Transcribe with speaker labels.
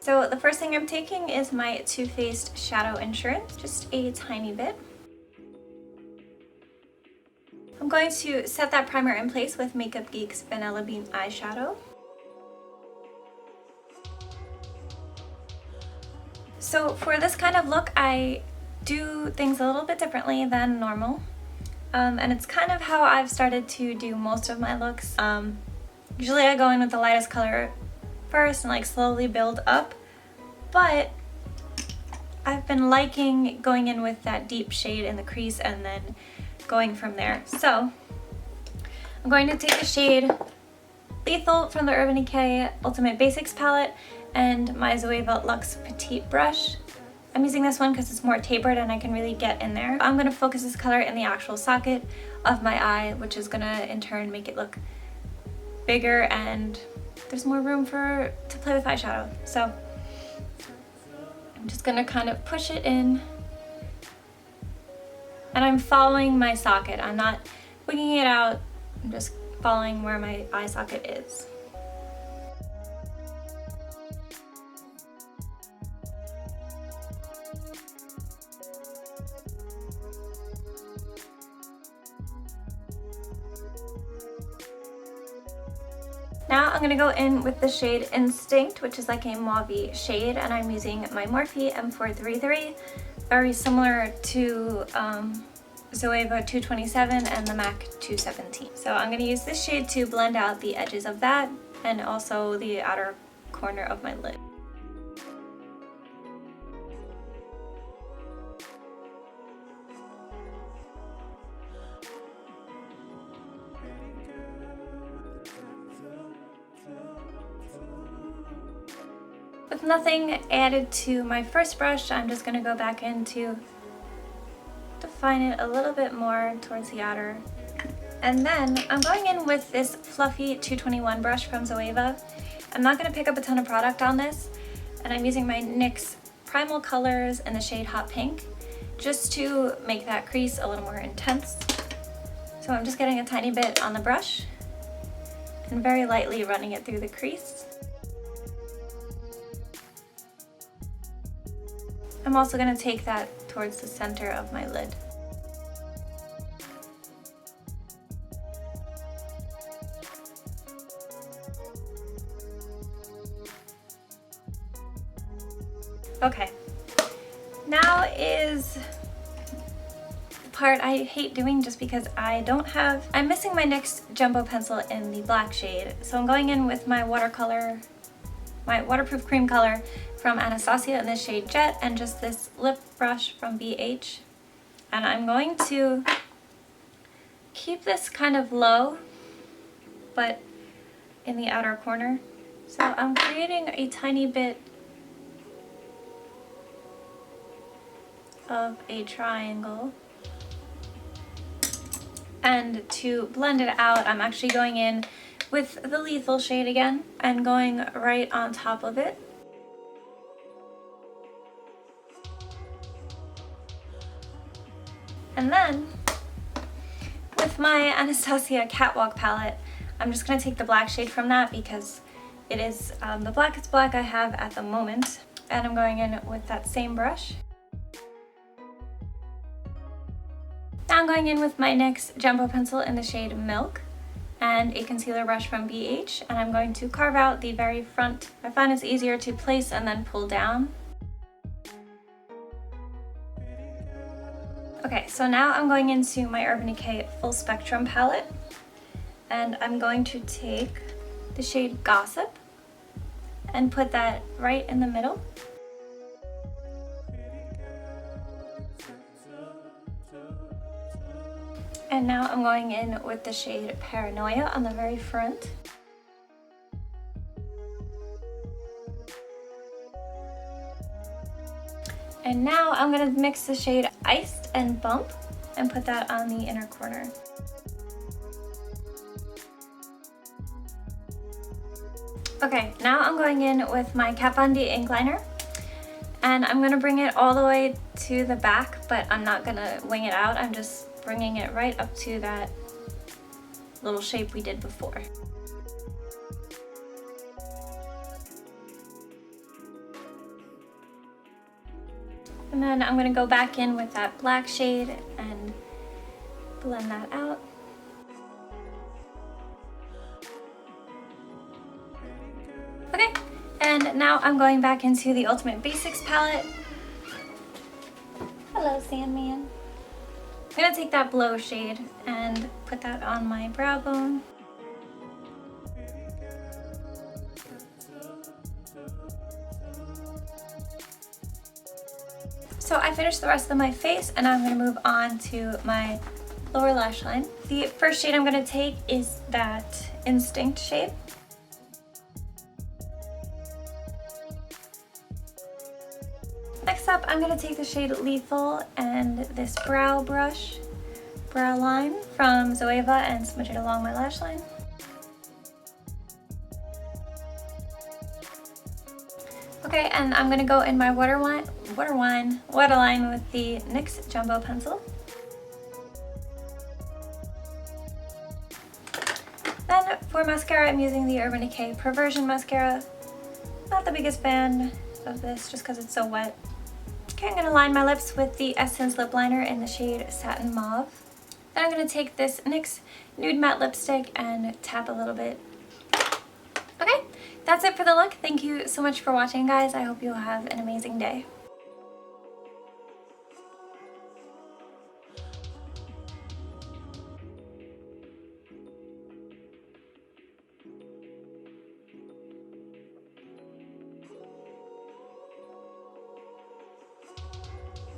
Speaker 1: So the first thing I'm taking is my Too Faced Shadow Insurance, just a tiny bit. I'm going to set that primer in place with Makeup Geek's Vanilla Bean eyeshadow. So for this kind of look, I do things a little bit differently than normal. And it's kind of how I've started to do most of my looks. Usually I go in with the lightest color first and like slowly build up, but I've been liking going in with that deep shade in the crease and then going from there. So I'm going to take the shade Lethal from the Urban Decay Ultimate Basics palette and my Zoeva Luxe Petite brush. I'm using this one because it's more tapered and I can really get in there. I'm going to focus this color in the actual socket of my eye, which is going to in turn make it look bigger and there's more room to play with eyeshadow. So I'm just going to kind of push it in. And I'm following my socket. I'm not winging it out. I'm just following where my eye socket is. Now I'm going to go in with the shade Instinct, which is like a mauve shade, and I'm using my Morphe M433, very similar to Zoeva 227 and the MAC 217. So I'm going to use this shade to blend out the edges of that and also the outer corner of my lid. With nothing added to my first brush, I'm just going to go back in to define it a little bit more towards the outer. And then I'm going in with this fluffy 221 brush from Zoeva. I'm not going to pick up a ton of product on this, and I'm using my NYX Primal Colors in the shade Hot Pink just to make that crease a little more intense. So I'm just getting a tiny bit on the brush and very lightly running it through the crease. I'm also going to take that towards the center of my lid. Okay, now is the part I hate doing just because I'm missing my NYX Jumbo Pencil in the black shade. So I'm going in with my waterproof cream color from Anastasia in the shade Jet and just this lip brush from BH. And I'm going to keep this kind of low, but in the outer corner. So I'm creating a tiny bit of a triangle. And to blend it out, I'm actually going in with the Lethal shade again and going right on top of it. And then with my Anastasia Catwalk palette, I'm just going to take the black shade from that because it is the blackest black I have at the moment. And I'm going in with that same brush. Now I'm going in with my NYX Jumbo Pencil in the shade Milk and a concealer brush from BH, and I'm going to carve out the very front. I find it's easier to place and then pull down. Okay, so now I'm going into my Urban Decay Full Spectrum palette, and I'm going to take the shade Gossip and put that right in the middle. And now I'm going in with the shade Paranoia on the very front. And now I'm going to mix the shade Iced and Bump and put that on the inner corner. Okay, now I'm going in with my Kat Von D ink liner, and I'm going to bring it all the way to the back, but I'm not going to wing it out. I'm just bringing it right up to that little shape we did before. And then I'm going to go back in with that black shade and blend that out. Okay, and now I'm going back into the Ultimate Basics palette. Hello, Sandman. I'm going to take that Blow shade and put that on my brow bone. So I finished the rest of my face and I'm going to move on to my lower lash line. The first shade I'm going to take is that Instinct shade. Next up, I'm going to take the shade Lethal and this brow line from Zoeva and smudge it along my lash line. Okay, and I'm going to go in my waterline with the NYX Jumbo Pencil. Then for mascara, I'm using the Urban Decay Perversion mascara. Not the biggest fan of this just because it's so wet. Okay, I'm going to line my lips with the Essence lip liner in the shade Satin Mauve. Then I'm going to take this NYX Nude Matte Lipstick and tap a little bit. Okay, that's it for the look. Thank you so much for watching, guys. I hope you have an amazing day.